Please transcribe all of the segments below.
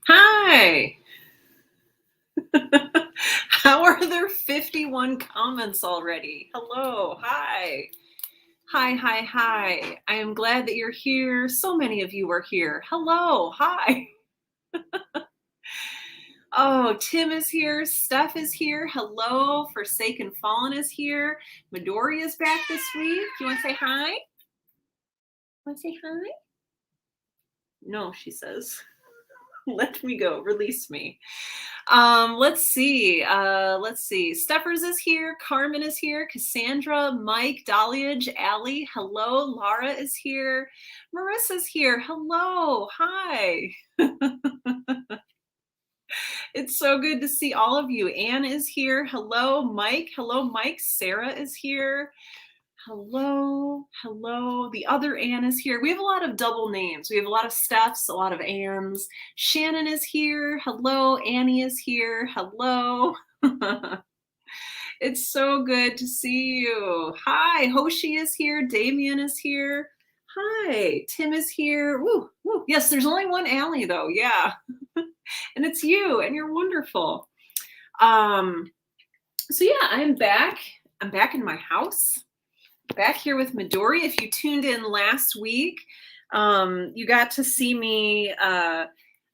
Hi. How are there 51 comments already? Hello. Hi. Hi, hi, hi. I am glad that you're here. So many of you are here. Hello. Hi. Oh, Tim is here. Steph is here. Hello. Forsaken Fallen is here. Midori is back this week. You want to say hi? Want to say hi? No, she says. Let me go. Release me. Let's see. Steppers is here. Carmen is here. Cassandra, Mike, Dahliage, Allie. Hello. Laura is here. Marissa's here. Hello. Hi. It's so good to see all of you. Anne is here. Hello, Mike. Hello, Mike. Sarah is here. Hello, hello. The other Anne is here. We have a lot of double names. We have a lot of Stephs, a lot of Annes. Shannon is here. Hello, Annie is here. Hello. It's so good to see you. Hi, Hoshi is here. Damien is here. Hi, Tim is here. Woo, woo. Yes, there's only one Allie though. Yeah. And it's you, and you're wonderful. So yeah, I'm back. I'm back in my house. Back here with Midori. If you tuned in last week, you got to see me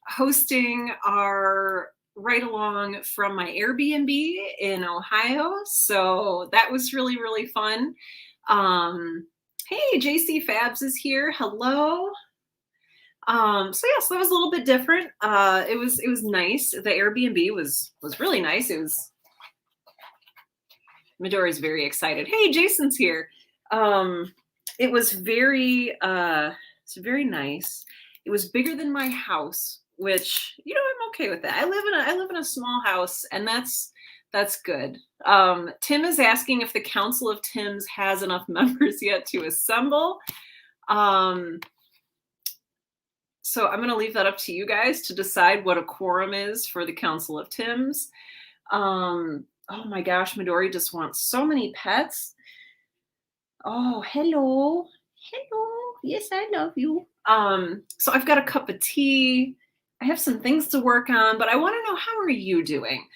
hosting our ride along from my Airbnb in Ohio. So that was really, really fun. Hey, JC Fabs is here. Hello. So yeah, so that was a little bit different. It was nice. The Airbnb was really nice. Midori's very excited. Hey, Jason's here. It was it's very nice. It was bigger than my house, which, you know, I'm okay with that. I live in a small house, and that's good. Tim is asking if the Council of Tims has enough members yet to assemble. So I'm going to leave that up to you guys to decide what a quorum is for the Council of Tims. Oh my gosh, Midori just wants so many pets. Oh, hello. Hello. Yes, I love you. So I've got a cup of tea. I have some things to work on, but I want to know, how are you doing?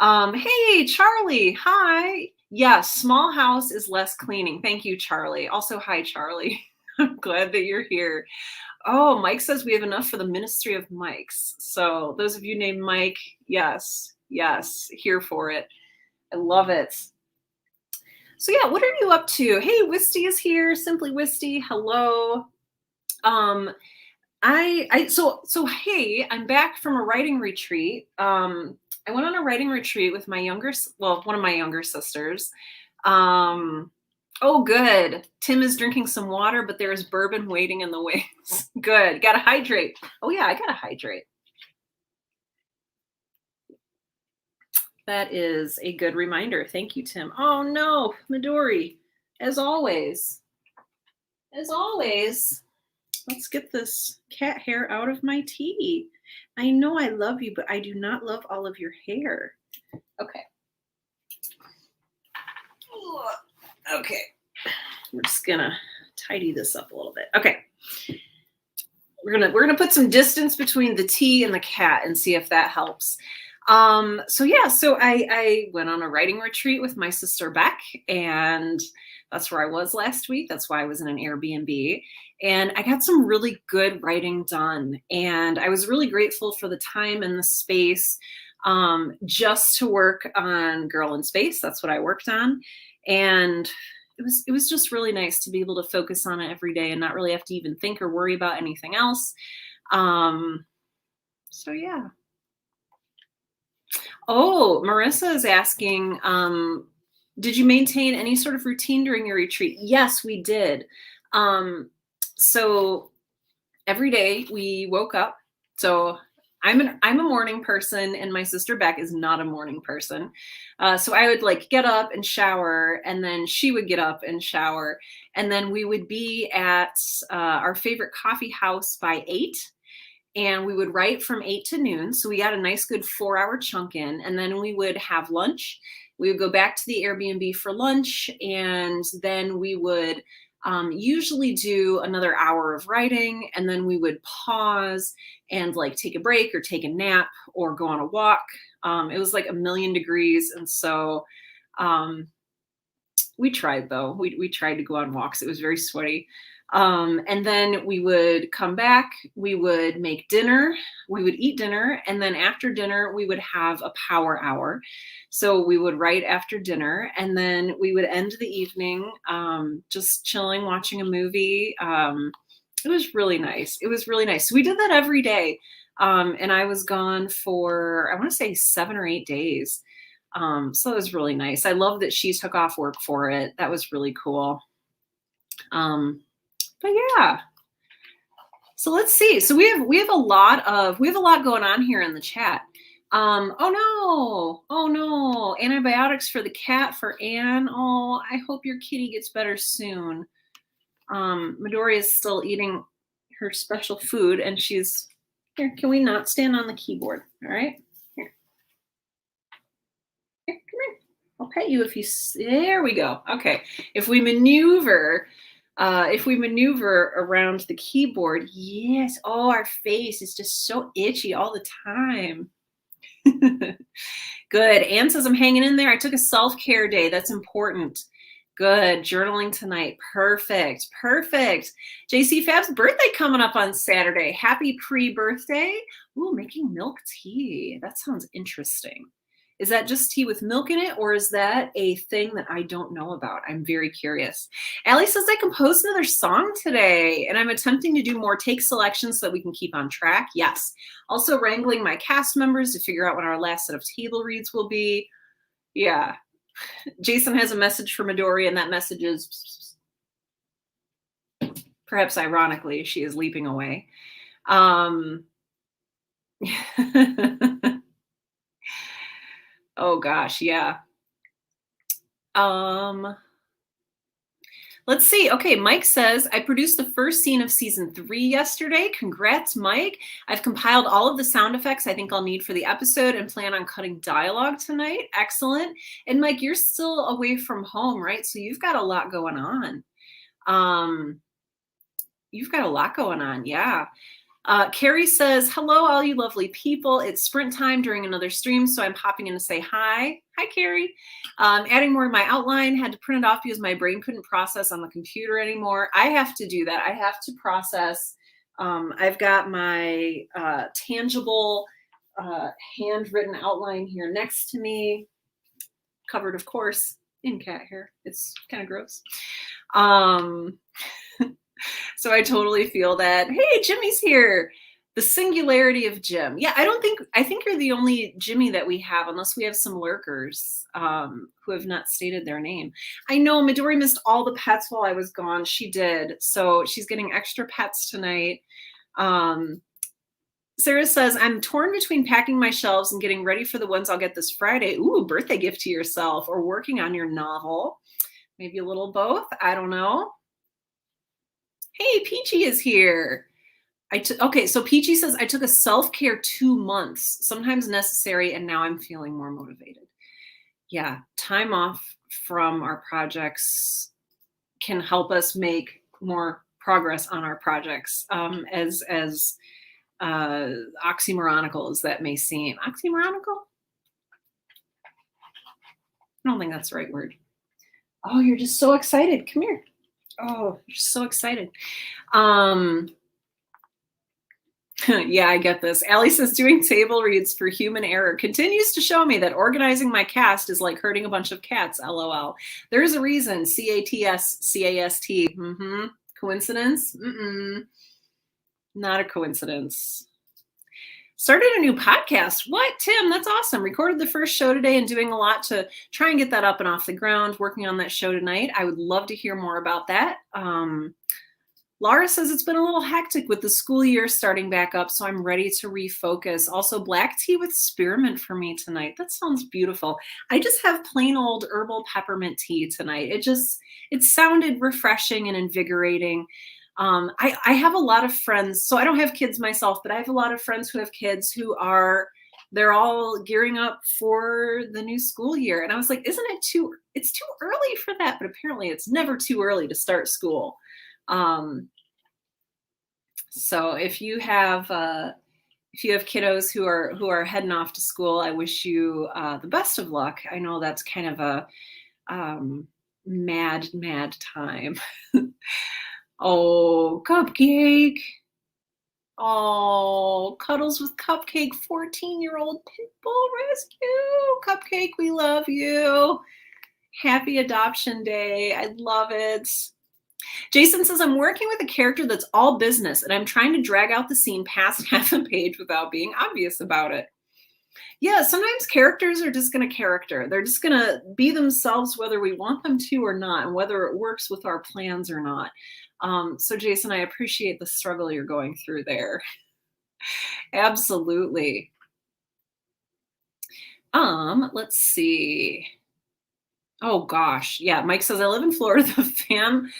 Hey, Charlie. Hi. Yes, small house is less cleaning. Thank you, Charlie. Also, hi, Charlie. I'm glad that you're here. Oh, Mike says we have enough for the Ministry of Mikes. So those of you named Mike, yes, here for it. I love it. So yeah, what are you up to? Hey, Wisty is here. Simply Wisty. Hello. So hey, I'm back from a writing retreat. I went on a writing retreat with one of my younger sisters. Oh, good. Tim is drinking some water, but there is bourbon waiting in the wings. Good. Gotta hydrate. Oh yeah, I gotta hydrate. That is a good reminder. Thank you, Tim. Oh no, Midori. As always, let's get this cat hair out of my tea. I know I love you, but I do not love all of your hair. Okay. Okay. We're just gonna tidy this up a little bit. Okay. We're gonna put some distance between the tea and the cat and see if that helps. So I went on a writing retreat with my sister Beck, and that's where I was last week. That's why I was in an Airbnb, and I got some really good writing done, and I was really grateful for the time and the space just to work on Girl in Space. That's what I worked on, and it was just really nice to be able to focus on it every day and not really have to even think or worry about anything else. So yeah. Oh, Marissa is asking, did you maintain any sort of routine during your retreat? Yes, we did. So every day we woke up. So I'm a morning person, and my sister Beck is not a morning person. So I would like get up and shower, and then she would get up and shower, and then we would be at our favorite coffee house by 8. And we would write from 8 to noon. So we got a nice good 4-hour chunk in, and then we would have lunch. We would go back to the Airbnb for lunch, and then we would usually do another hour of writing, and then we would pause and like take a break or take a nap or go on a walk. It was like a million degrees. And so we tried though. We tried to go on walks. It was very sweaty. And then we would come back, we would make dinner, we would eat dinner, and then after dinner, we would have a power hour. So we would write after dinner, and then we would end the evening just chilling, watching a movie. It was really nice. It was really nice. So we did that every day. And I was gone for, I want to say 7 or 8 days. So it was really nice. I love that she took off work for it. That was really cool. But yeah, so let's see. So we have a lot going on here in the chat. Oh no, antibiotics for the cat for Anne. Oh, I hope your kitty gets better soon. Midori is still eating her special food, and she's here. Can we not stand on the keyboard? All right, here, come here. I'll pet you if you. There we go. Okay, if we maneuver around the keyboard, yes. Oh, our face is just so itchy all the time. Good. Anne says, I'm hanging in there. I took a self-care day. That's important. Good. Journaling tonight. Perfect. Perfect. JC Fab's birthday coming up on Saturday. Happy pre-birthday. Ooh, making milk tea. That sounds interesting. Is that just tea with milk in it, or is that a thing that I don't know about? I'm very curious. Allie says I composed another song today, and I'm attempting to do more take selections so that we can keep on track. Yes. Also wrangling my cast members to figure out when our last set of table reads will be. Yeah. Jason has a message for Midori, and that message is, perhaps ironically, she is leaping away. Oh gosh, yeah. Let's see. Okay, Mike says, I produced the first scene of season 3 yesterday. Congrats, Mike. I've compiled all of the sound effects I think I'll need for the episode and plan on cutting dialogue tonight. Excellent. And Mike, you're still away from home, right? So you've got a lot going on. Yeah. Carrie says, hello, all you lovely people. It's sprint time during another stream, so I'm popping in to say hi. Hi, Carrie. Adding more to my outline. Had to print it off because my brain couldn't process on the computer anymore. I have to do that. I have to process. I've got my tangible handwritten outline here next to me, covered, of course, in cat hair. It's kind of gross. So I totally feel that. Hey, Jimmy's here. The singularity of Jim. Yeah, I think you're the only Jimmy that we have, unless we have some lurkers who have not stated their name. I know Midori missed all the pets while I was gone. She did. So she's getting extra pets tonight. Sarah says, I'm torn between packing my shelves and getting ready for the ones I'll get this Friday. Ooh, birthday gift to yourself, or working on your novel. Maybe a little both. I don't know. Hey, Peachy is here. Okay, so Peachy says, I took a self-care 2 months, sometimes necessary, and now I'm feeling more motivated. Yeah, time off from our projects can help us make more progress on our projects, as oxymoronical as that may seem. Oxymoronical? I don't think that's the right word. Oh, you're just so excited. Come here. Oh, you're so excited. Yeah, I get this. Allie says, doing table reads for human error continues to show me that organizing my cast is like herding a bunch of cats, LOL. There is a reason, C-A-T-S-C-A-S-T. Coincidence? Not a coincidence. Started a new podcast. What, Tim? That's awesome. Recorded the first show today and doing a lot to try and get that up and off the ground, working on that show tonight. I would love to hear more about that. Laura says it's been a little hectic with the school year starting back up, so I'm ready to refocus. Also, black tea with spearmint for me tonight. That sounds beautiful. I just have plain old herbal peppermint tea tonight. It sounded refreshing and invigorating. I have a lot of friends, so I don't have kids myself, but I have a lot of friends who have kids who are they're all gearing up for the new school year. And I was like, it's too early for that. But apparently it's never too early to start school. So if you have kiddos who are heading off to school, I wish you the best of luck. I know that's kind of a mad time. Oh, Cupcake. Oh, Cuddles with Cupcake, 14-year-old pit bull rescue. Cupcake, we love you. Happy adoption day. I love it. Jason says, I'm working with a character that's all business and I'm trying to drag out the scene past half a page without being obvious about it. Yeah, sometimes characters are just going to character. They're just going to be themselves whether we want them to or not, and whether it works with our plans or not. So Jason, I appreciate the struggle you're going through there. Absolutely. Let's see. Oh gosh. Yeah, Mike says, I live in Florida. The fam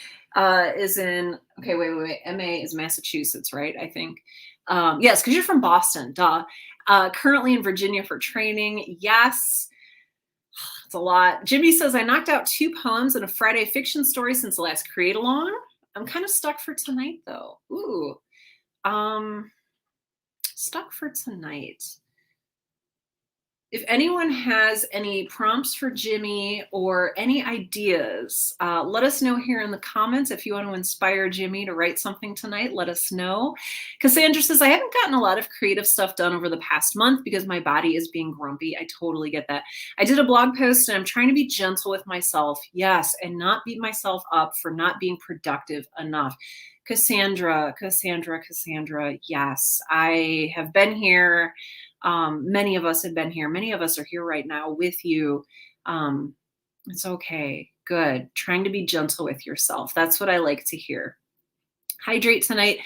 is in, okay, wait. MA is Massachusetts, right? I think. Yes, because you're from Boston, duh. Currently in Virginia for training. Yes. It's a lot. Jimmy says, I knocked out 2 poems and a Friday fiction story since the last create along. I'm kind of stuck for tonight though. Ooh. Stuck for tonight. If anyone has any prompts for Jimmy or any ideas, let us know here in the comments. If you want to inspire Jimmy to write something tonight, let us know. Cassandra says, I haven't gotten a lot of creative stuff done over the past month because my body is being grumpy. I totally get that. I did a blog post and I'm trying to be gentle with myself. Yes, and not beat myself up for not being productive enough. Cassandra, yes, I have been here. Many of us have been here. Many of us are here right now with you. It's okay. Good. Trying to be gentle with yourself. That's what I like to hear. Hydrate tonight.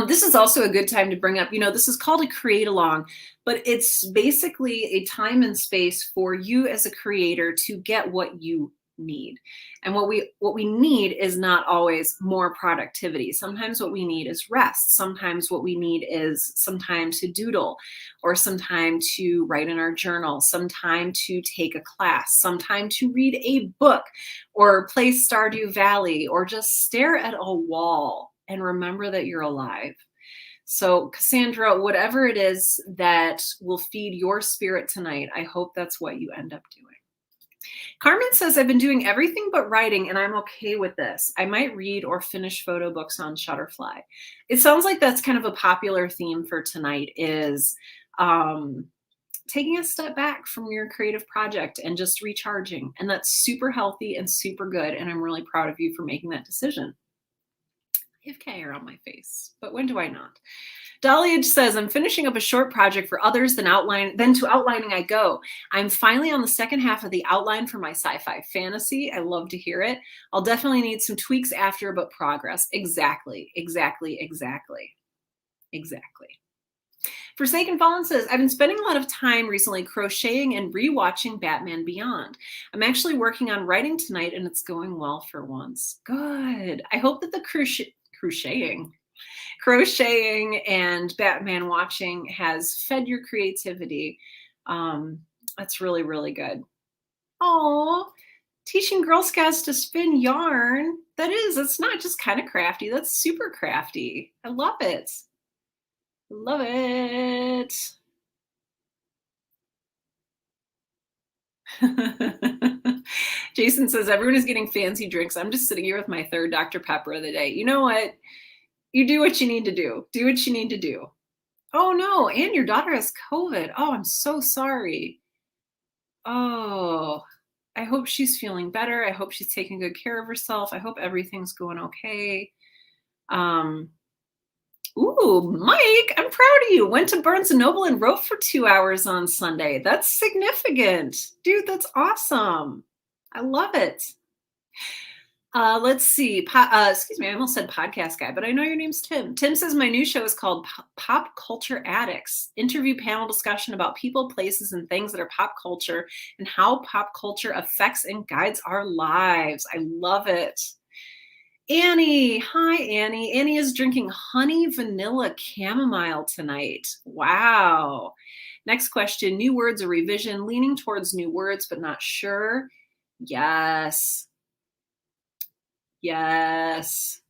This is also a good time to bring up, this is called a create along, but it's basically a time and space for you as a creator to get what you need. And what we need is not always more productivity. Sometimes what we need is rest. Sometimes what we need is some time to doodle, or some time to write in our journal, some time to take a class, some time to read a book, or play Stardew Valley, or just stare at a wall and remember that you're alive. So Cassandra, whatever it is that will feed your spirit tonight, I hope that's what you end up doing. Carmen says, I've been doing everything but writing and I'm okay with this. I might read or finish photo books on Shutterfly. It sounds like that's kind of a popular theme for tonight, is taking a step back from your creative project and just recharging. And that's super healthy and super good. And I'm really proud of you for making that decision. I have K around my face, but when do I not? Dahlia says, I'm finishing up a short project for others, then to outlining I go. I'm finally on the second half of the outline for my sci-fi fantasy. I love to hear it. I'll definitely need some tweaks after, but progress. Exactly. Forsaken Fallen says, I've been spending a lot of time recently crocheting and rewatching Batman Beyond. I'm actually working on writing tonight and it's going well for once. Good. I hope that the crocheting and Batman watching has fed your creativity. That's really, really good. Oh, teaching Girl Scouts to spin yarn. It's not just kind of crafty. That's super crafty. I love it. Love it. Jason says, everyone is getting fancy drinks. I'm just sitting here with my 3rd Dr. Pepper of the day. You know what? You do what you need to do. Do what you need to do. Oh no, and your daughter has COVID. Oh, I'm so sorry. Oh, I hope she's feeling better. I hope she's taking good care of herself. I hope everything's going okay. Ooh, Mike, I'm proud of you. Went to Barnes & Noble and wrote for 2 hours on Sunday. That's significant. Dude, that's awesome. I love it. Let's see. Excuse me, I almost said podcast guy, but I know your name's Tim. Tim says, my new show is called Pop Culture Addicts. Interview panel discussion about people, places, and things that are pop culture and how pop culture affects and guides our lives. I love it. Annie, hi Annie. Annie is drinking honey vanilla chamomile tonight. Wow. Next question, new words or revision, leaning towards new words, but not sure. Yes. Yes.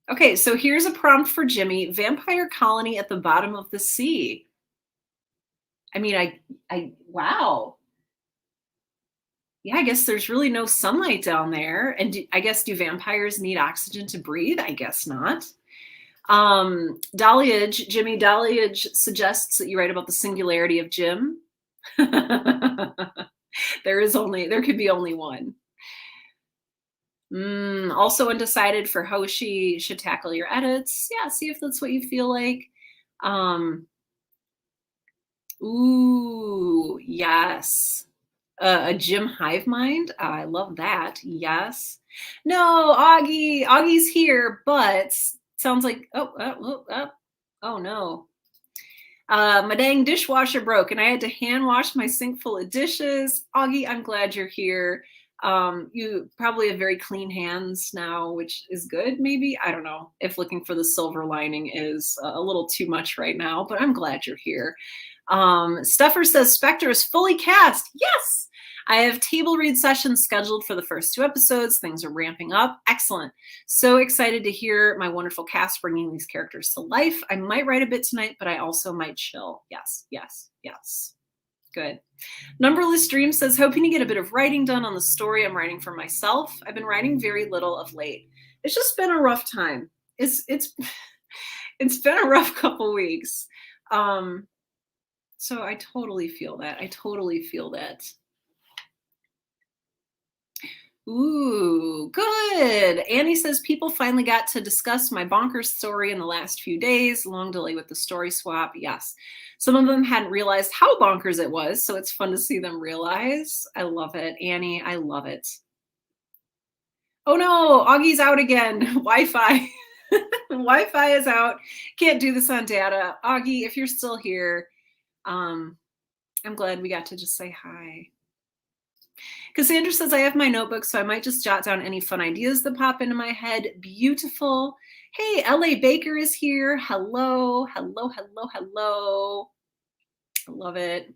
Okay, so here's a prompt for Jimmy, vampire colony at the bottom of the sea. I mean, wow. Yeah, I guess there's really no sunlight down there. And I guess do vampires need oxygen to breathe? I guess not. Daliage, Jimmy Daliage suggests that you write about the singularity of Jim. There could be only one. Also undecided for how she should tackle your edits. Yeah, see if that's what you feel like. Ooh, yes. A gym hive mind. I love that. Yes. No, Augie's here, but sounds like oh no. My dang dishwasher broke and I had to hand wash my sink full of dishes. Augie, I'm glad you're here. You probably have very clean hands now, which is good, maybe. I don't know if looking for the silver lining is a little too much right now, but I'm glad you're here. Stuffer says Spectre is fully cast. Yes! I have table read sessions scheduled for the first 2 episodes. Things are ramping up. Excellent. So excited to hear my wonderful cast bringing these characters to life. I might write a bit tonight, but I also might chill. Yes, yes, yes. Good. Numberless Dream says, hoping to get a bit of writing done on the story I'm writing for myself. I've been writing very little of late. It's just been a rough time. It's been a rough couple weeks. So I totally feel that. I totally feel that. Ooh, good. Annie says people finally got to discuss my bonkers story in the last few days. Long delay with the story swap. Yes. Some of them hadn't realized how bonkers it was, so it's fun to see them realize. I love it. Annie, I love it. Oh no, Augie's out again. Wi-Fi. Wi-Fi is out. Can't do this on data. Augie, if you're still here, I'm glad we got to just say hi. Cassandra says, I have my notebook, so I might just jot down any fun ideas that pop into my head. Beautiful. Hey, LA Baker is here. Hello, hello, hello, hello. I love it.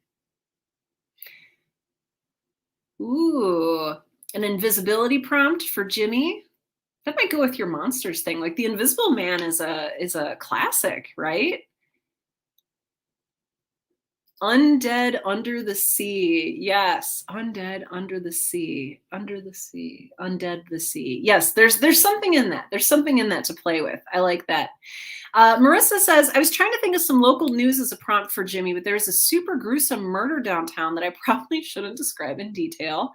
Ooh, an invisibility prompt for Jimmy. That might go with your monsters thing. Like the Invisible Man is a classic, right? Undead under the sea. Yes, undead under the sea. Under the sea. Undead the sea. Yes, there's something in that. There's something in that to play with. I like that. Marissa says, I was trying to think of some local news as a prompt for Jimmy, but there's a super gruesome murder downtown that I probably shouldn't describe in detail.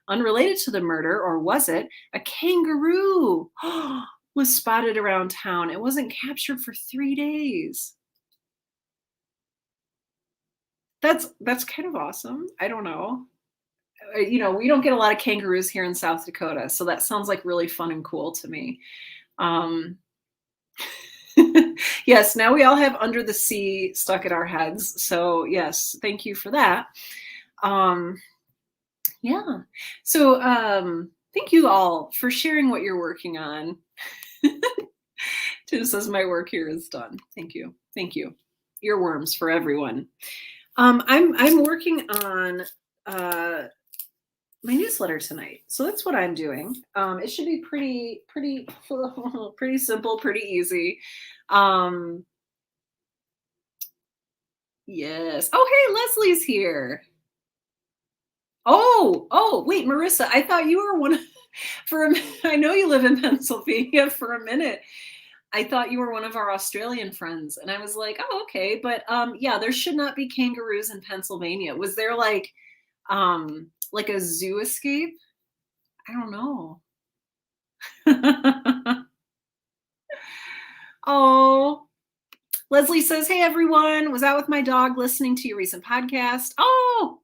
Unrelated to the murder, or was it? A kangaroo was spotted around town. It wasn't captured for 3 days. That's kind of awesome. I don't know. We don't get a lot of kangaroos here in South Dakota, so that sounds like really fun and cool to me. Yes, now we all have under the sea stuck in our heads. So yes, thank you for that. Yeah. So thank you all for sharing what you're working on. Tim says my work here is done. Thank you. Thank you. Earworms for everyone. I'm working on my newsletter tonight, so that's what I'm doing. It should be pretty pretty simple, pretty easy. Yes. Oh, hey, Leslie's here. Oh, wait, Marissa, I thought you were one I know you live in Pennsylvania. For a minute I thought you were one of our Australian friends, and I was like, oh, okay. But yeah, there should not be kangaroos in Pennsylvania. Was there like a zoo escape? I don't know. Oh, Leslie says, hey everyone, was out with my dog listening to your recent podcast. Oh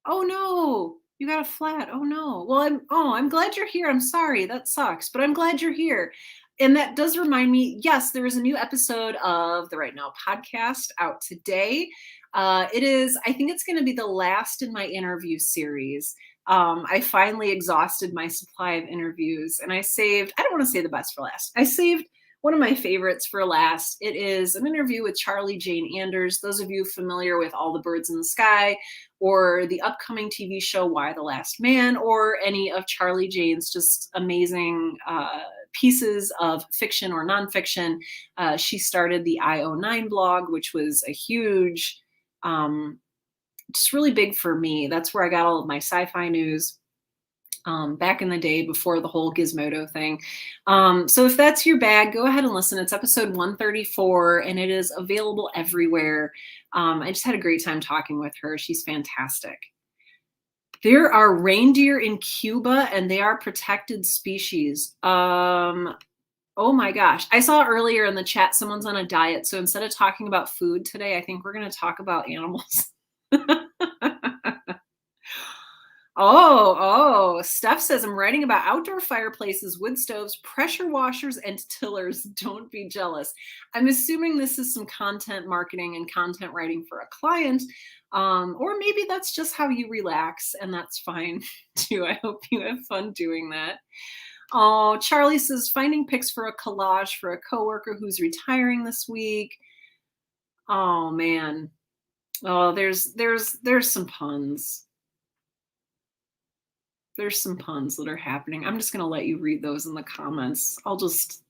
no, you got a flat. Oh no. Well, I'm glad you're here. I'm sorry, that sucks, but I'm glad you're here. And that does remind me, yes, there is a new episode of the Right Now podcast out today. I think it's going to be the last in my interview series. I finally exhausted my supply of interviews and I saved, I don't want to say the best for last. I saved one of my favorites for last. It is an interview with Charlie Jane Anders. Those of you familiar with All the Birds in the Sky or the upcoming TV show Why the Last Man, or any of Charlie Jane's just amazing pieces of fiction or nonfiction. She started the IO9 blog, which was a huge, just really big for me. That's where I got all of my sci-fi news. Back in the day before the whole Gizmodo thing. So if that's your bag, go ahead and listen. It's episode 134 and it is available everywhere. I just had a great time talking with her. She's fantastic. There are reindeer in Cuba and they are protected species. Oh my gosh. I saw earlier in the chat, someone's on a diet. So instead of talking about food today, I think we're going to talk about animals. Oh, Steph says, I'm writing about outdoor fireplaces, wood stoves, pressure washers, and tillers. Don't be jealous. I'm assuming this is some content marketing and content writing for a client, or maybe that's just how you relax, and that's fine too. I hope you have fun doing that. Oh, Charlie says, finding pics for a collage for a coworker who's retiring this week. Oh man. Oh, there's some puns. There's some puns that are happening. I'm just going to let you read those in the comments. I'll just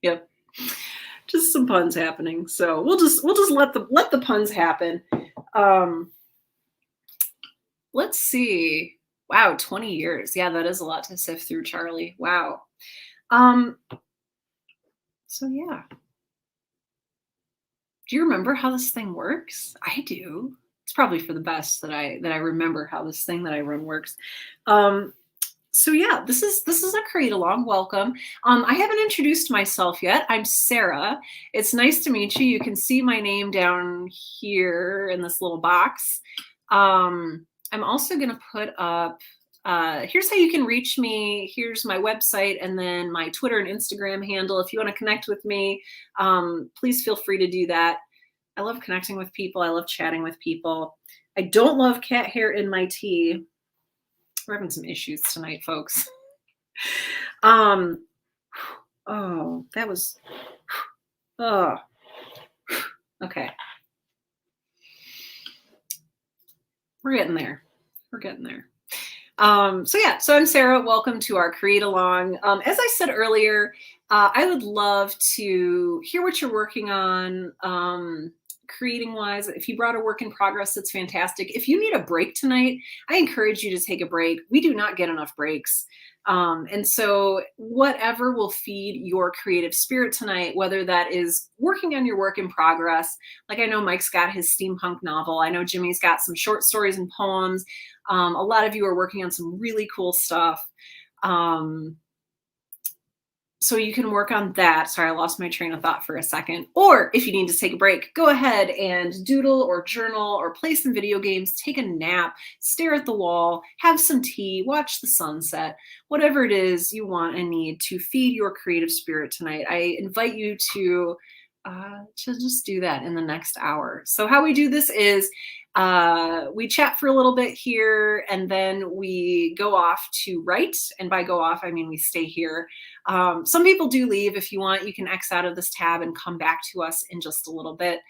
yep. Just some puns happening. So we'll just let the puns happen. Let's see. Wow, 20 years. Yeah, that is a lot to sift through, Charlie. Wow. So yeah. Do you remember how this thing works? I do. It's probably for the best that I remember how this thing that I run works. So yeah, this is a Create Along. Welcome. I haven't introduced myself yet. I'm Sarah. It's nice to meet you. You can see my name down here in this little box. I'm also going to put up, here's how you can reach me. Here's my website and then my Twitter and Instagram handle. If you want to connect with me, please feel free to do that. I love connecting with people. I love chatting with people. I don't love cat hair in my tea. We're having some issues tonight, folks. Oh, that was, oh, okay. We're getting there. We're getting there. So yeah, so I'm Sarah. Welcome to our Create Along. As I said earlier, I would love to hear what you're working on, creating wise. If you brought a work in progress, that's fantastic. If you need a break tonight, I encourage you to take a break. We do not get enough breaks. And so whatever will feed your creative spirit tonight, whether that is working on your work in progress, like I know Mike's got his steampunk novel. I know Jimmy's got some short stories and poems. A lot of you are working on some really cool stuff. So you can work on that. Sorry, I lost my train of thought for a second. Or if you need to take a break, go ahead and doodle or journal or play some video games, take a nap, stare at the wall, have some tea, watch the sunset, whatever it is you want and need to feed your creative spirit tonight. I invite you to just do that in the next hour. So how we do this is we chat for a little bit here and then we go off to write. And by go off, I mean we stay here. Some people do leave. If you want, you can X out of this tab and come back to us in just a little bit.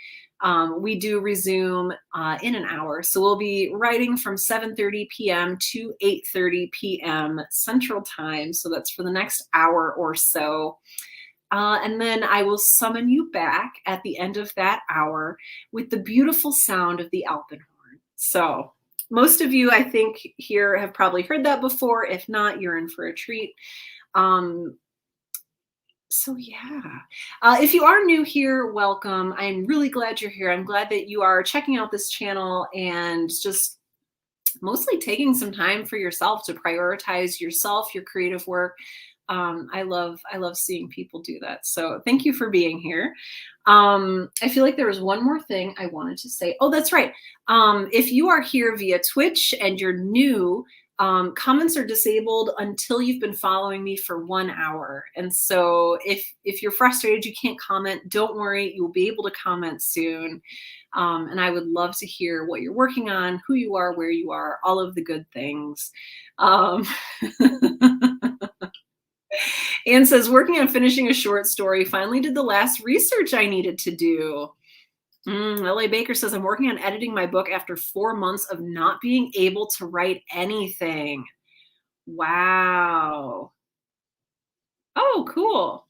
We do resume in an hour. So we'll be writing from 7:30 p.m. to 8:30 p.m. Central Time. So that's for the next hour or so. And then I will summon you back at the end of that hour with the beautiful sound of the Alpenhorn. So most of you, I think, here have probably heard that before. If not, you're in for a treat. So yeah, if you are new here, welcome. I'm really glad you're here. I'm glad that you are checking out this channel and just mostly taking some time for yourself to prioritize yourself, your creative work. I love seeing people do that. So thank you for being here. I feel like there was one more thing I wanted to say. Oh, that's right. If you are here via Twitch and you're new, Comments are disabled until you've been following me for 1 hour. And so if you're frustrated, you can't comment, don't worry, you'll be able to comment soon. And I would love to hear what you're working on, who you are, where you are, all of the good things. Um, Anne says, working on finishing a short story, finally did the last research I needed to do. LA Baker says, I'm working on editing my book after 4 months of not being able to write anything. Wow. Oh, cool.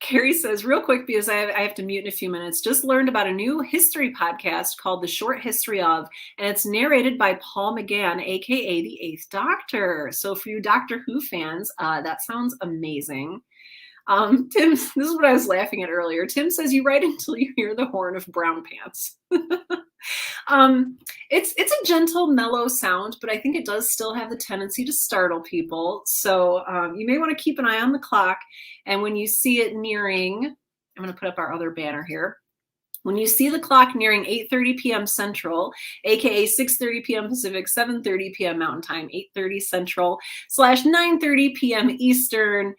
Carrie says, real quick, because I have to mute in a few minutes, just learned about a new history podcast called The Short History Of, and it's narrated by Paul McGann, aka the Eighth Doctor. So for you Doctor Who fans, that sounds amazing. Tim, this is what I was laughing at earlier. Tim says, you write until you hear the horn of brown pants. It's a gentle, mellow sound, but I think it does still have the tendency to startle people. So you may want to keep an eye on the clock. And when you see it nearing, I'm going to put up our other banner here. When you see the clock nearing 8:30 p.m. Central, aka 6:30 p.m. Pacific, 7:30 p.m. Mountain Time, 8:30 Central / 9:30 p.m. Eastern,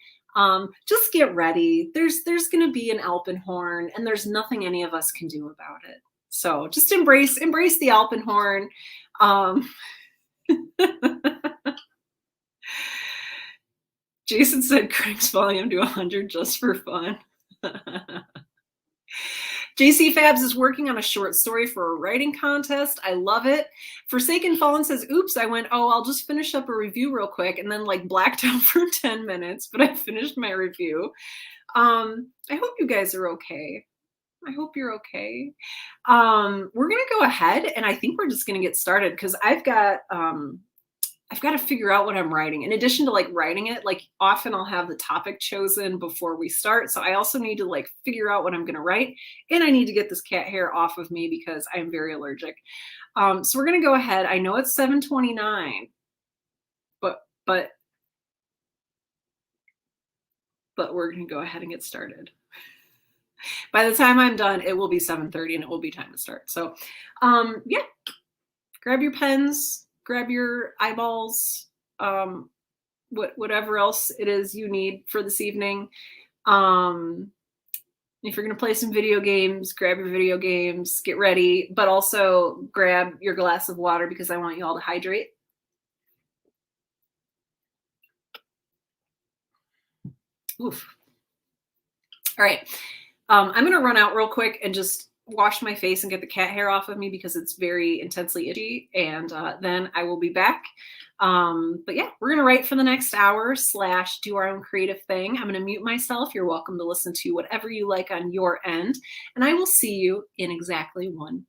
just get ready. There's going to be an Alpenhorn, and there's nothing any of us can do about it. So just embrace the Alpenhorn. Jason said cranks volume to 100 just for fun. JC Fabs is working on a short story for a writing contest. I love it. Forsaken Fallen says, oops, I went, oh, I'll just finish up a review real quick, and then like blacked out for 10 minutes, but I finished my review. I hope you guys are okay. I hope you're okay. We're gonna go ahead, and I think we're just gonna get started because I've got to figure out what I'm writing. In addition to like writing it, like often I'll have the topic chosen before we start. So I also need to like figure out what I'm gonna write, and I need to get this cat hair off of me because I'm very allergic. So we're gonna go ahead. I know it's 7:29, but we're gonna go ahead and get started. By the time I'm done, it will be 7:30 and it will be time to start. So yeah, grab your pens, grab your eyeballs, whatever else it is you need for this evening. If you're going to play some video games, grab your video games, get ready, but also grab your glass of water because I want you all to hydrate. Oof. All right. I'm going to run out real quick and just wash my face and get the cat hair off of me because it's very intensely itchy. And then I will be back. But yeah, we're going to write for the next hour / do our own creative thing. I'm going to mute myself. You're welcome to listen to whatever you like on your end. And I will see you in exactly 1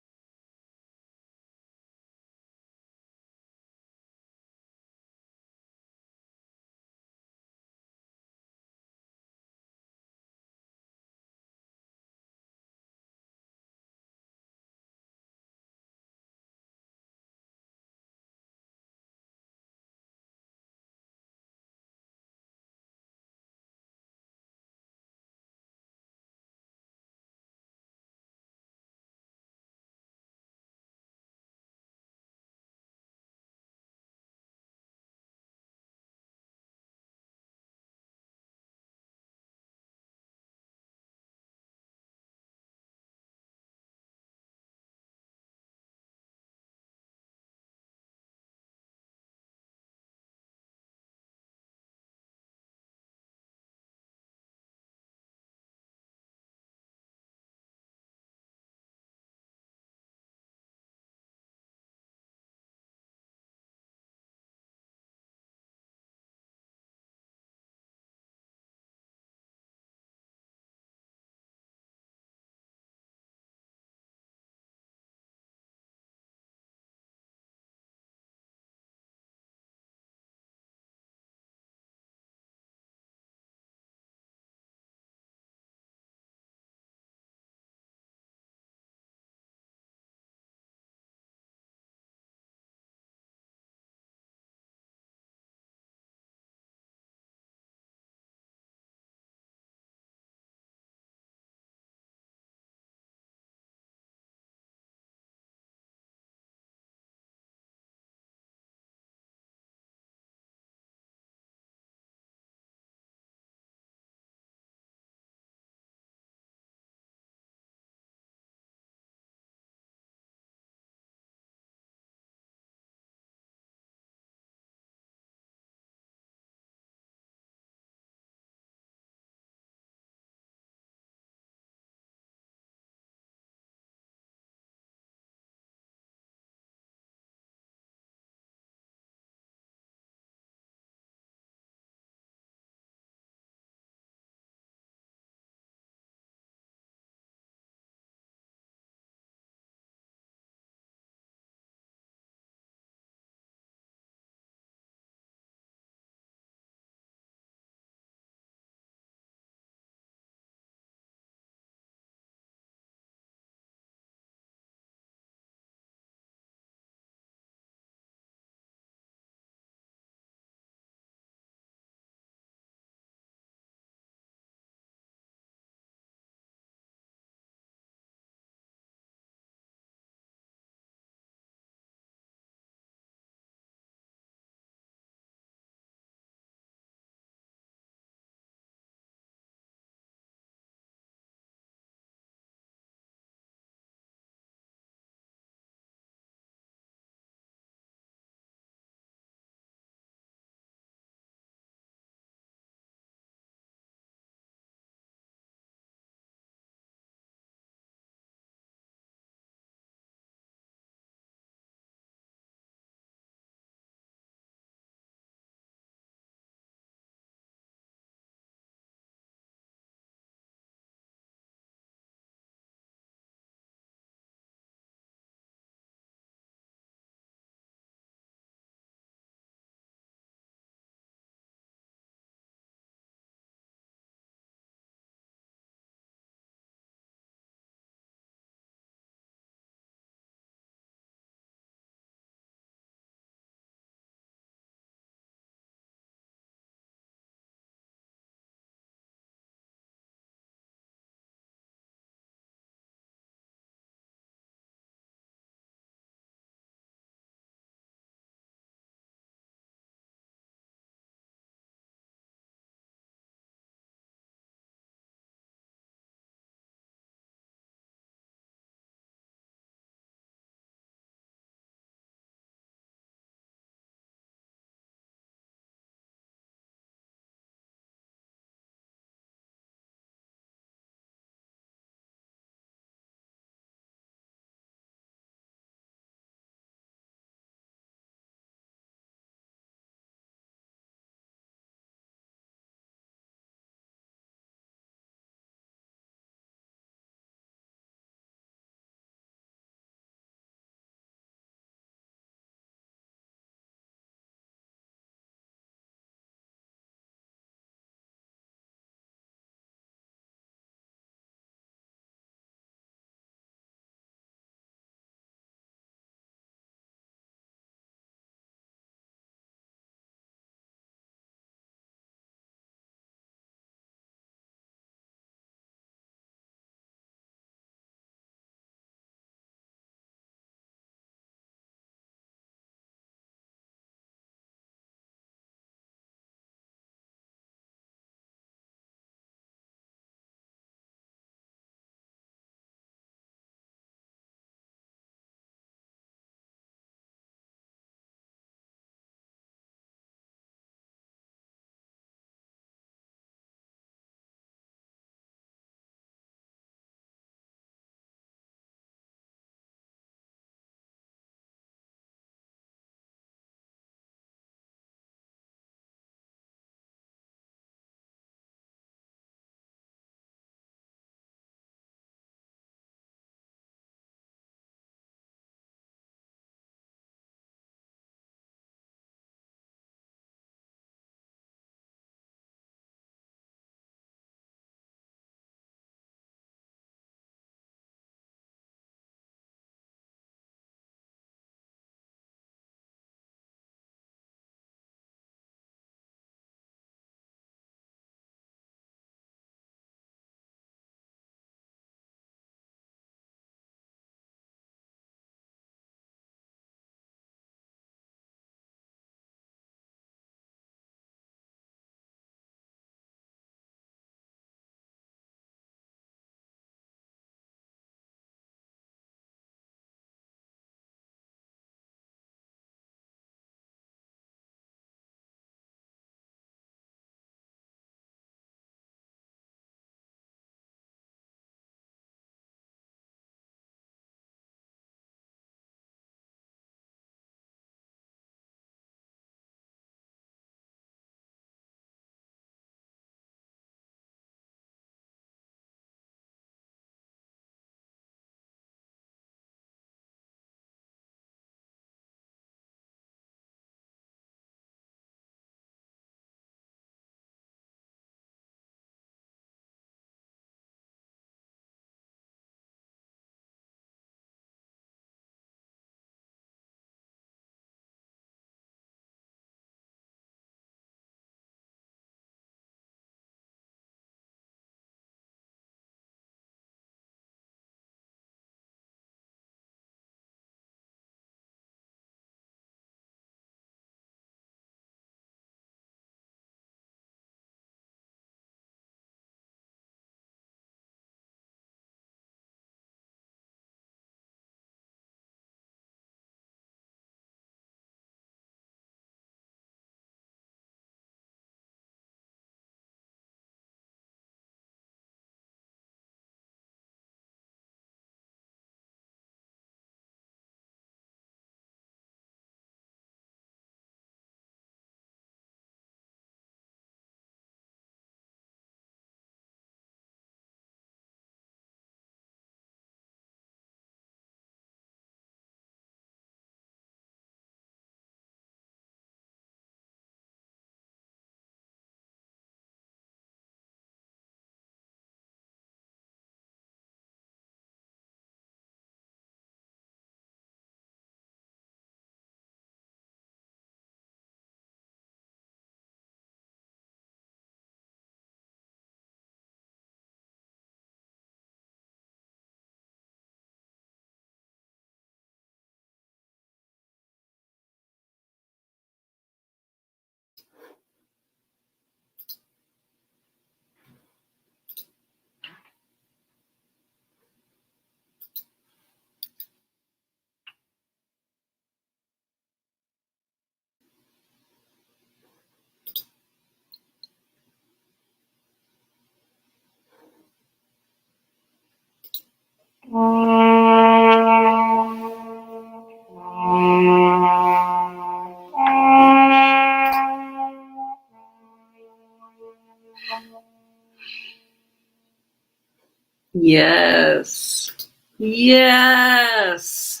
Yes. Yes.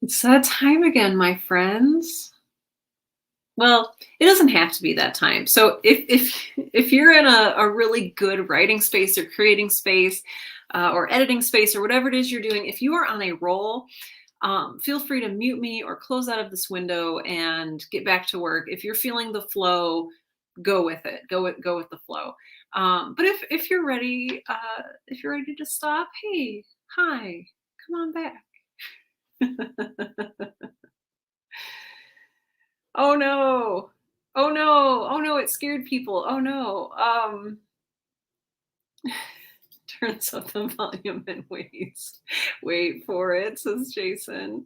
It's that time again, my friends. Well, it doesn't have to be that time. So if you're in a really good writing space or creating space or editing space or whatever it is you're doing, if you are on a roll, feel free to mute me or close out of this window and get back to work. If you're feeling the flow, go with it. Go with the flow. But if you're ready, if you're ready to stop, hey, hi, come on back. Oh no. Oh no. Oh no, it scared people. Oh no. Turns up the volume and waits. Wait for it, says Jason.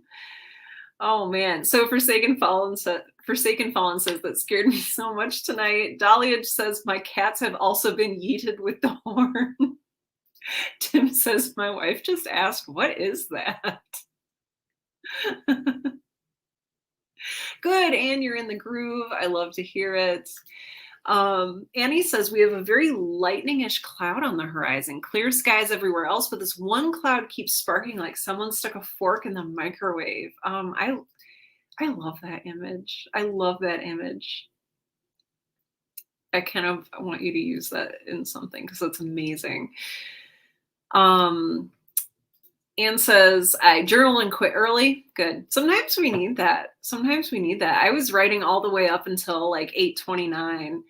Oh man. So Forsaken Fallen says that scared me so much tonight. Dahlia says my cats have also been yeeted with the horn. Tim says my wife just asked, what is that? Good, Anne, you're in the groove. I love to hear it. Annie says we have a very lightning-ish cloud on the horizon. Clear skies everywhere else, but this one cloud keeps sparking like someone stuck a fork in the microwave. I love that image. I love that image. I kind of want you to use that in something because it's amazing. Anne says, I journal and quit early. Good. Sometimes we need that. Sometimes we need that. I was writing all the way up until like 8:29.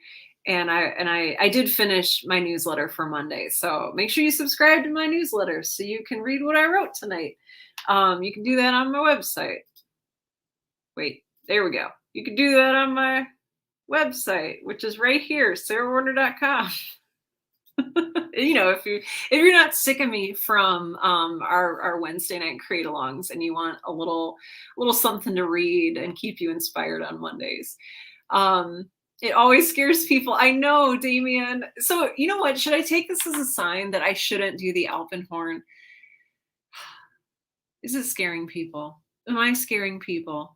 And I did finish my newsletter for Monday. So make sure you subscribe to my newsletter so you can read what I wrote tonight. You can do that on my website. Wait, there we go. You can do that on my website, which is right here, sarahwarner.com. You know, if you're not sick of me from our Wednesday night create-alongs and you want a little something to read and keep you inspired on Mondays, it always scares people. I know, Damien. So you know what? Should I take this as a sign that I shouldn't do the Alpenhorn? Is it scaring people? Am I scaring people?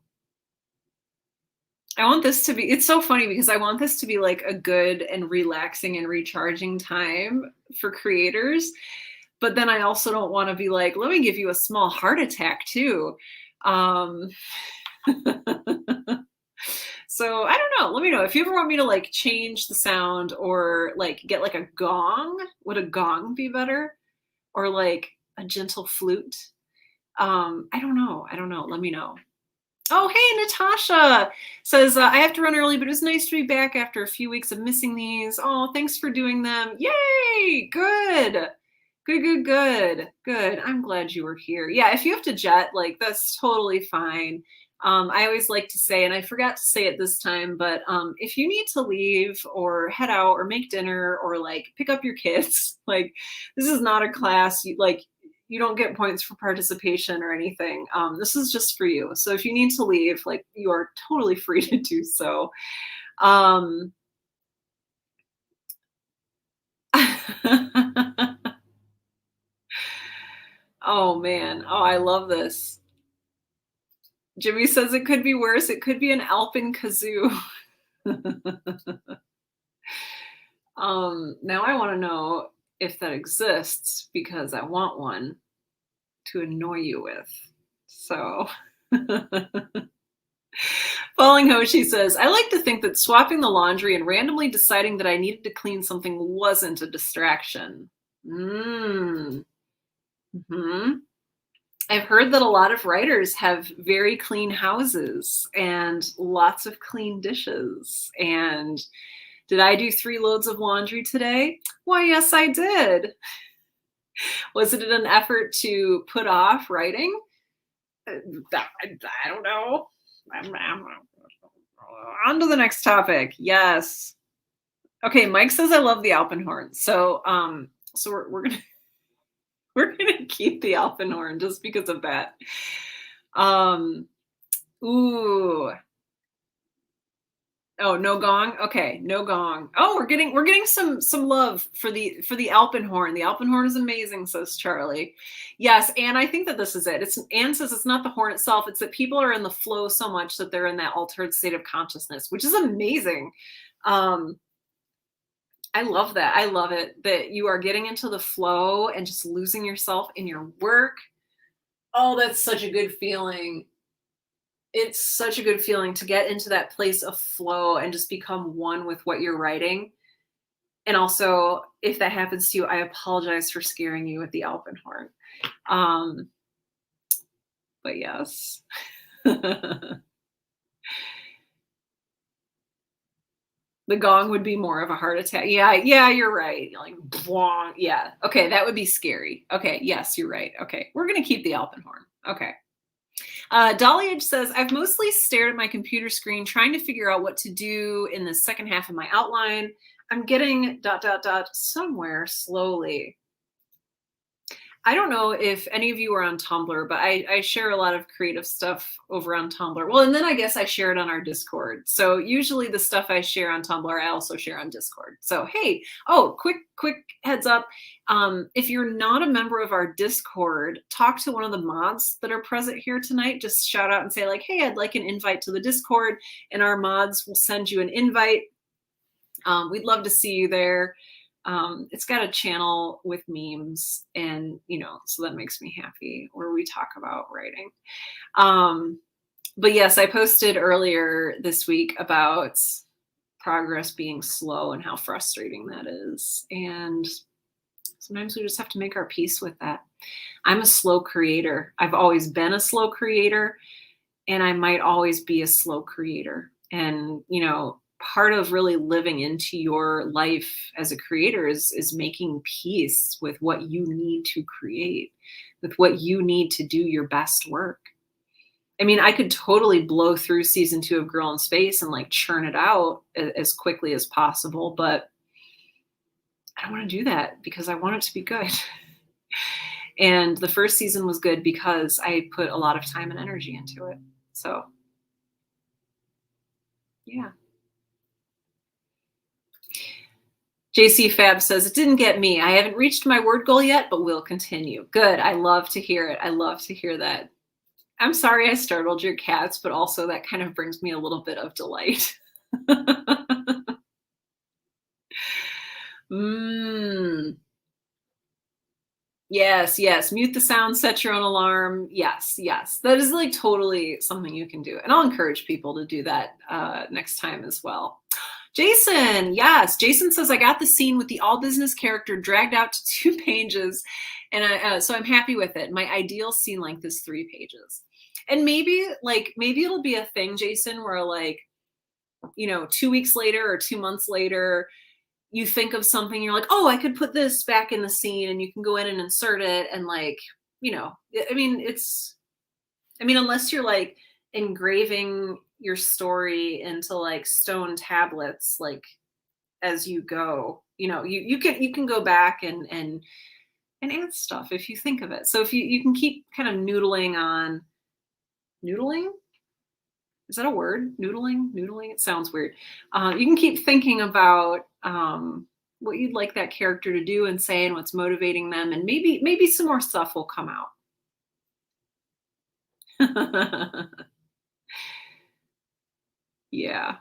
I want this to be, it's so funny because I want this to be like a good and relaxing and recharging time for creators. But then I also don't want to be like, let me give you a small heart attack too. So I don't know. Let me know if you ever want me to like change the sound or like get like a gong. Would a gong be better? Or like a gentle flute? I don't know. I don't know. Let me know. Oh, hey, Natasha says, I have to run early, but it was nice to be back after a few weeks of missing these. Oh, thanks for doing them. Yay, good. Good. I'm glad you were here. Yeah, if you have to jet, like that's totally fine. I always like to say, and I forgot to say it this time, but if you need to leave or head out or make dinner or like pick up your kids, like this is not a class. You don't get points for participation or anything. This is just for you. So if you need to leave, like you are totally free to do so. Oh man. Oh, I love this. Jimmy says it could be worse. It could be an Alpen kazoo. Now I want to know if that exists because I want one to annoy you with. So Falling Hoshi says, I like to think that swapping the laundry and randomly deciding that I needed to clean something wasn't a distraction. Mm-hmm. I've heard that a lot of writers have very clean houses and lots of clean dishes. And did I do 3 loads of laundry today? Why, yes, I did. Was it an effort to put off writing? I don't know. I'm on to the next topic. Yes. Okay, Mike says I love the Alpenhorn. So we're gonna we're gonna keep the Alpenhorn just because of that. Ooh. Oh, no gong. Okay, no gong. Oh, we're getting some love for the Alpenhorn. The Alpenhorn is amazing, says Charlie. Yes, and I think that this is it. Anne says it's not the horn itself; it's that people are in the flow so much that they're in that altered state of consciousness, which is amazing. I love that. I love it that you are getting into the flow and just losing yourself in your work. Oh, that's such a good feeling. It's such a good feeling to get into that place of flow and just become one with what you're writing. And also, if that happens to you, I apologize for scaring you with the Alpenhorn. Um, but yes. The gong would be more of a heart attack. Yeah, yeah, you're right. Like, bwong. Yeah. Okay, that would be scary. Okay, yes, you're right. Okay, we're gonna keep the Alpenhorn. Okay. Dolly says, I've mostly stared at my computer screen trying to figure out what to do in the second half of my outline. I'm getting ... somewhere slowly. I don't know if any of you are on Tumblr, but I share a lot of creative stuff over on Tumblr. Well, and then I guess I share it on our Discord. So usually the stuff I share on Tumblr, I also share on Discord. So hey, oh, quick heads up. If you're not a member of our Discord, talk to one of the mods that are present here tonight. Just shout out and say like, hey, I'd like an invite to the Discord, and our mods will send you an invite. We'd love to see you there. It's got a channel with memes, and so that makes me happy, where we talk about writing. But yes, I posted earlier this week about progress being slow and how frustrating that is. And sometimes we just have to make our peace with that. I'm a slow creator. I've always been a slow creator, and I might always be a slow creator. And, part of really living into your life as a creator is making peace with what you need to create, with what you need to do your best work. I mean, I could totally blow through season 2 of Girl in Space and like churn it out as quickly as possible, but I don't want to do that because I want it to be good. And the first season was good because I put a lot of time and energy into it. So, yeah. JC Fab says, it didn't get me. I haven't reached my word goal yet, but we'll continue. Good. I love to hear it. I love to hear that. I'm sorry I startled your cats, but also that kind of brings me a little bit of delight. Yes. Mute the sound, set your own alarm. Yes. That is like totally something you can do. And I'll encourage people to do that next time as well. Jason, yes. Jason says, I got the scene with the all business character dragged out to 2 pages. And so I'm happy with it. My ideal scene length is 3 pages. And maybe it'll be a thing, Jason, where 2 weeks later or 2 months later, you think of something, you're like, oh, I could put this back in the scene, and you can go in and insert it. And unless you're like engraving your story into like stone tablets, like as you go, you can go back and add stuff if you think of it. So if you can keep kind of noodling. Is that a word? Noodling? It sounds weird. You can keep thinking about what you'd like that character to do and say and what's motivating them, and maybe some more stuff will come out. Yeah.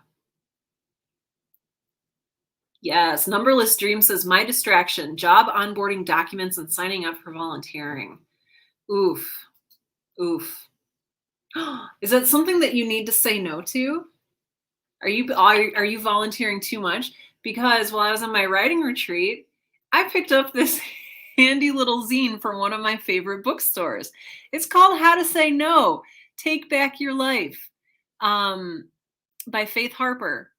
Yes. Numberless Dream says, my distraction, job onboarding documents and signing up for volunteering. Oof. Is that something that you need to say no to? Are you volunteering too much? Because while I was on my writing retreat, I picked up this handy little zine from one of my favorite bookstores. It's called How to Say No, Take Back Your Life, by Faith Harper.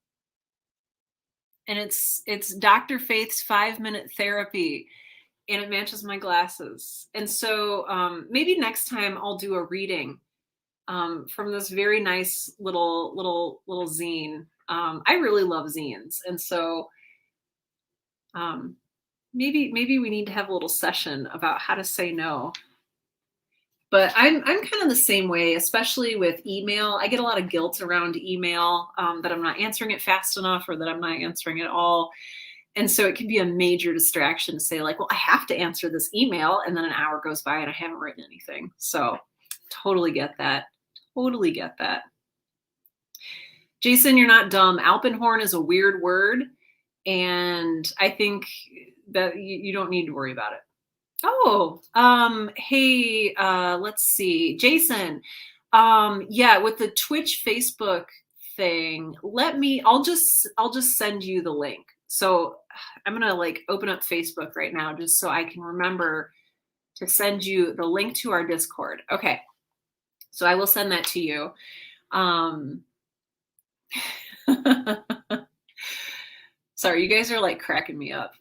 And it's Dr. Faith's 5-minute therapy, and it matches my glasses. And so maybe next time I'll do a reading from this very nice little zine. I really love zines, and so maybe we need to have a little session about how to say no. But I'm kind of the same way, especially with email. I get a lot of guilt around email, that I'm not answering it fast enough, or that I'm not answering it all. And so it can be a major distraction to say like, well, I have to answer this email, and then an hour goes by and I haven't written anything. So totally get that. Jason, you're not dumb. Alpenhorn is a weird word, And I think that you don't need to worry about it. Oh, hey, let's see, Jason. Yeah, with the Twitch Facebook thing, I'll just send you the link. So I'm gonna like open up Facebook right now just so I can remember to send you the link to our Discord. Okay, so I will send that to you. Sorry, you guys are like cracking me up.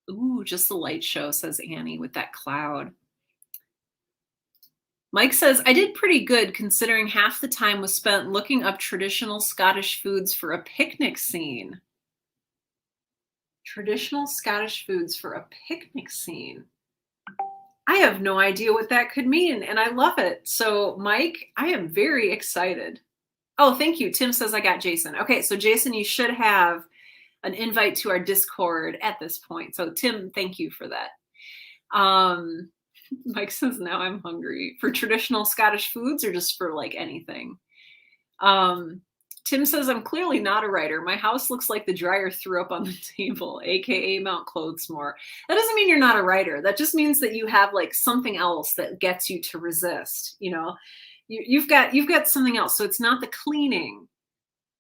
Ooh, just the light show, says Annie, with that cloud. Mike says, I did pretty good considering half the time was spent looking up traditional Scottish foods for a picnic scene. Traditional Scottish foods for a picnic scene. I have no idea what that could mean, and I love it. So, Mike, I am very excited. Oh, thank you. Tim says I got Jason. Okay, so Jason, you should have an invite to our Discord at this point. So Tim, thank you for that. Mike says, now I'm hungry. For traditional Scottish foods or just for like anything? Tim says, I'm clearly not a writer. My house looks like the dryer threw up on the table, AKA Mount Clothesmore. That doesn't mean you're not a writer. That just means that you have like something else that gets you to resist, you know? You've got something else. So it's not the cleaning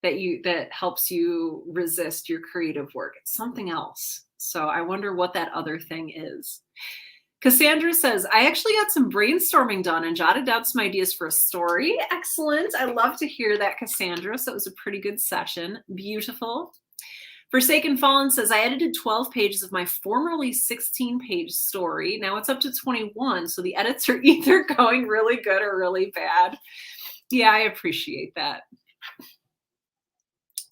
that helps you resist your creative work. It's something else. So I wonder what that other thing is. Cassandra says, I actually got some brainstorming done and jotted down some ideas for a story. Excellent. I love to hear that, Cassandra. So it was a pretty good session. Beautiful. Forsaken Fallen says, I edited 12 pages of my formerly 16-page story. Now it's up to 21. So the edits are either going really good or really bad. Yeah, I appreciate that.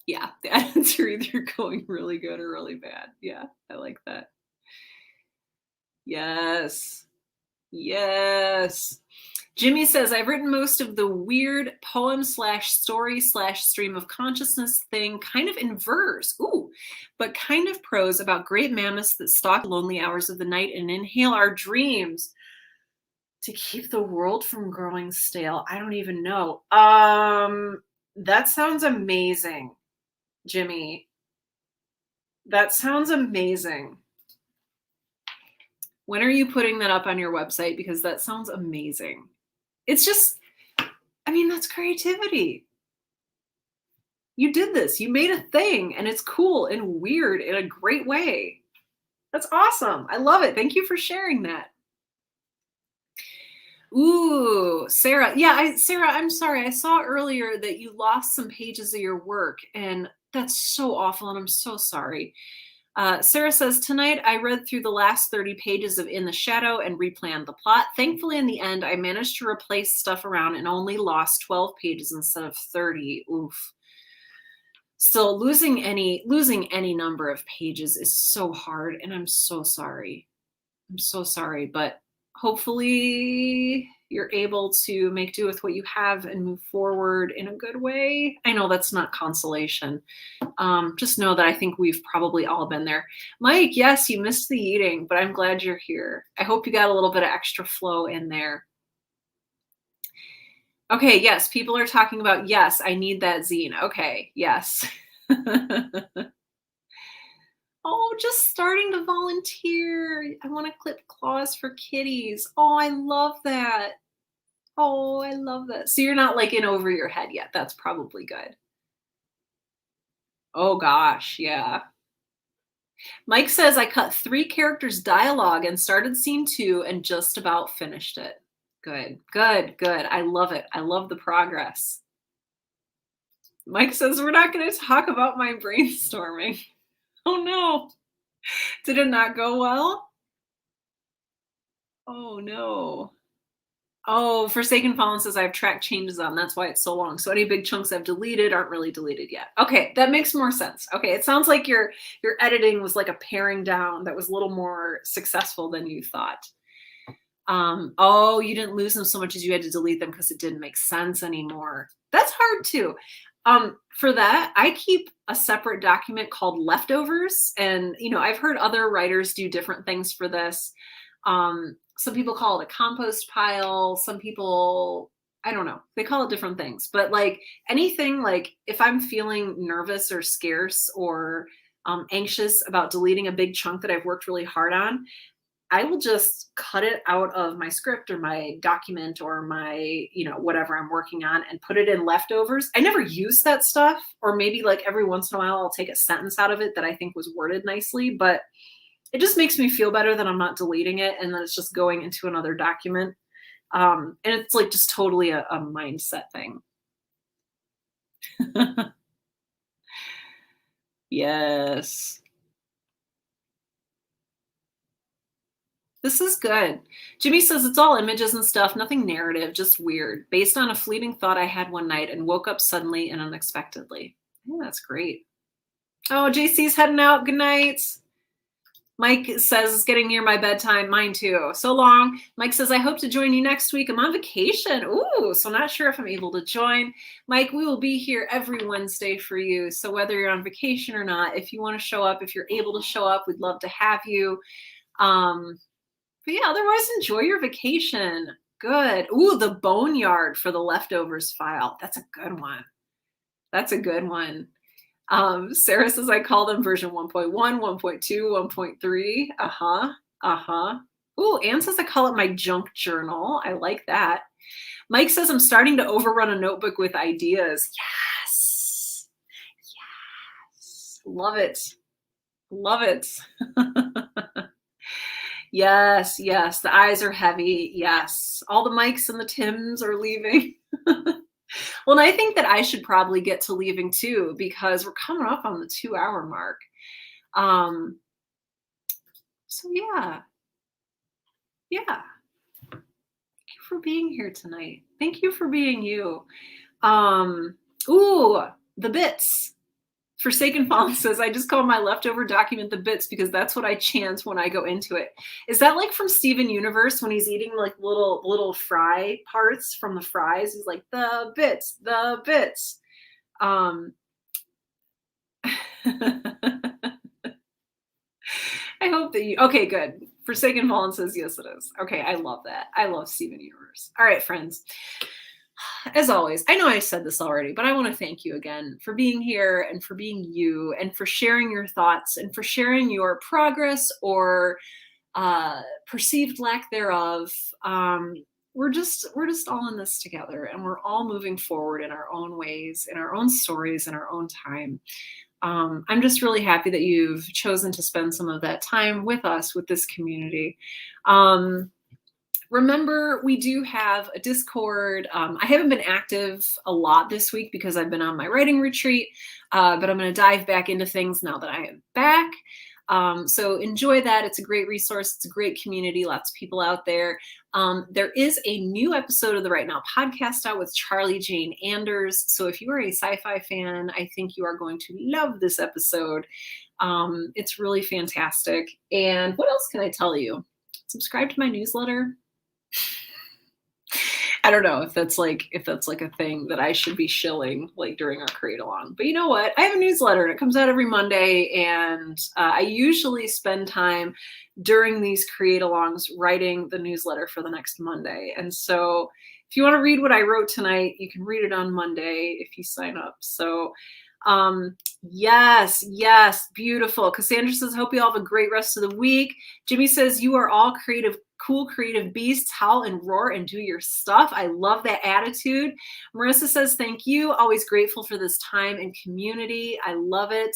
Yeah, the edits are either going really good or really bad. Yeah, I like that. Yes. Yes. Jimmy says, I've written most of the weird poem / story / stream of consciousness thing kind of in verse. Ooh, but kind of prose about great mammoths that stalk lonely hours of the night and inhale our dreams to keep the world from growing stale. I don't even know. That sounds amazing. Jimmy, that sounds amazing. When are you putting that up on your website? Because that sounds amazing. It's just, I mean, that's creativity. You did this. You made a thing, and it's cool and weird in a great way. That's awesome. I love it. Thank you for sharing that. Ooh, Sarah. Yeah, Sarah, I'm sorry. I saw earlier that you lost some pages of your work, and that's so awful, and I'm so sorry. Sarah says, tonight I read through the last 30 pages of In the Shadow and replanned the plot. Thankfully, in the end, I managed to replace stuff around and only lost 12 pages instead of 30. Oof. So losing any number of pages is so hard, and I'm so sorry. I'm so sorry, but hopefully you're able to make do with what you have and move forward in a good way. I know that's not consolation. Just know that I think we've probably all been there. Mike, yes, you missed the eating, but I'm glad you're here. I hope you got a little bit of extra flow in there. Okay, yes, people are talking about, yes, I need that zine. Okay, yes. Oh, just starting to volunteer. I want to clip claws for kitties. Oh, I love that. Oh, I love that. So you're not like in over your head yet. That's probably good. Oh gosh, yeah. Mike says I cut 3 characters dialogue and started scene 2 and just about finished it. Good, good, good. I love it. I love the progress. Mike says we're not going to talk about my brainstorming. Oh no. Did it not go well? Oh no. Oh, Forsaken Fallen says I have track changes on. That's why it's so long. So any big chunks I've deleted aren't really deleted yet. Okay, that makes more sense. Okay, it sounds like your editing was like a paring down that was a little more successful than you thought. Oh, you didn't lose them so much as you had to delete them because it didn't make sense anymore. That's hard too. For that, I keep a separate document called leftovers. And, you know, I've heard other writers do different things for this. Some people call it a compost pile. Some people I don't know. They call it different things, but like anything, like if I'm feeling nervous or scarce or anxious about deleting a big chunk that I've worked really hard on, I will just cut it out of my script or my document or my, whatever I'm working on and put it in leftovers. I never use that stuff, or maybe like every once in a while I'll take a sentence out of it that I think was worded nicely, but it just makes me feel better that I'm not deleting it and then it's just going into another document. And it's like just totally a mindset thing. Yes. This is good. Jimmy says it's all images and stuff, nothing narrative, just weird, based on a fleeting thought I had one night and woke up suddenly and unexpectedly. Oh, that's great. Oh, JC's heading out. Good night. Mike says it's getting near my bedtime. Mine too. So long. Mike says, I hope to join you next week. I'm on vacation. Ooh, so not sure if I'm able to join. Mike, we will be here every Wednesday for you. So whether you're on vacation or not, if you want to show up, if you're able to show up, we'd love to have you. But yeah, otherwise enjoy your vacation. Good. Ooh, the boneyard for the leftovers file. That's a good one. That's a good one. Sarah says I call them version 1.1, 1.2, 1.3. Uh-huh. Uh-huh. Ooh, Anne says I call it my junk journal. I like that. Mike says I'm starting to overrun a notebook with ideas. Yes. Yes. Love it. Love it. Yes, yes. The eyes are heavy. Yes. All the Mikes and the Tims are leaving. Well, and I think that I should probably get to leaving too, because we're coming up on the 2-hour mark. So yeah. Yeah. Thank you for being here tonight. Thank you for being you. Ooh, the bits. Forsaken Fallen says, I just call my leftover document the bits because that's what I chant when I go into it. Is that like from Steven Universe when he's eating like little fry parts from the fries? He's like, the bits, the bits. I hope that you, okay, good. Forsaken Fallen says, yes, it is. Okay, I love that. I love Steven Universe. All right, friends. As always, I know I said this already, but I want to thank you again for being here and for being you and for sharing your thoughts and for sharing your progress or perceived lack thereof. We're just all in this together, and we're all moving forward in our own ways, in our own stories, in our own time. I'm just really happy that you've chosen to spend some of that time with us, with this community. Remember, we do have a Discord. I haven't been active a lot this week because I've been on my writing retreat, but I'm going to dive back into things now that I am back. So enjoy that. It's a great resource. It's a great community. Lots of people out there. There is a new episode of the Right Now podcast out with Charlie Jane Anders. So if you are a sci-fi fan, I think you are going to love this episode. It's really fantastic. And what else can I tell you? Subscribe to my newsletter. I don't know if that's like a thing that I should be shilling like during our create along. But you know what? I have a newsletter and it comes out every Monday, and I usually spend time during these create alongs writing the newsletter for the next Monday. And so if you want to read what I wrote tonight, you can read it on Monday if you sign up. So yes, beautiful. Cassandra says, hope you all have a great rest of the week. Jimmy says, you are all cool creative beasts. Howl and roar and do your stuff. I love that attitude. Marissa says, thank you. Always grateful for this time and community. I love it.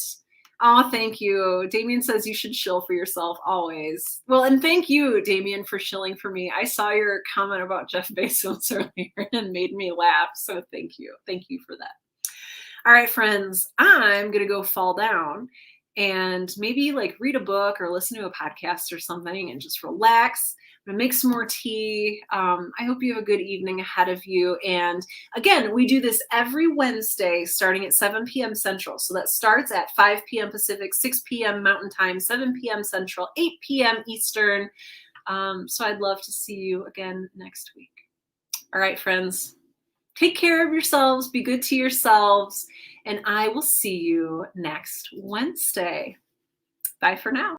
Oh, thank you. Damien says you should shill for yourself always. Well, and thank you, Damien, for shilling for me. I saw your comment about Jeff Bezos earlier and made me laugh. So thank you. Thank you for that. All right, friends, I'm going to go fall down and maybe like read a book or listen to a podcast or something and just relax. I'm going to make some more tea. I hope you have a good evening ahead of you. And again, we do this every Wednesday starting at 7 p.m. Central. So that starts at 5 p.m. Pacific, 6 p.m. Mountain Time, 7 p.m. Central, 8 p.m. Eastern. So I'd love to see you again next week. All right, friends. Take care of yourselves, be good to yourselves, and I will see you next Wednesday. Bye for now.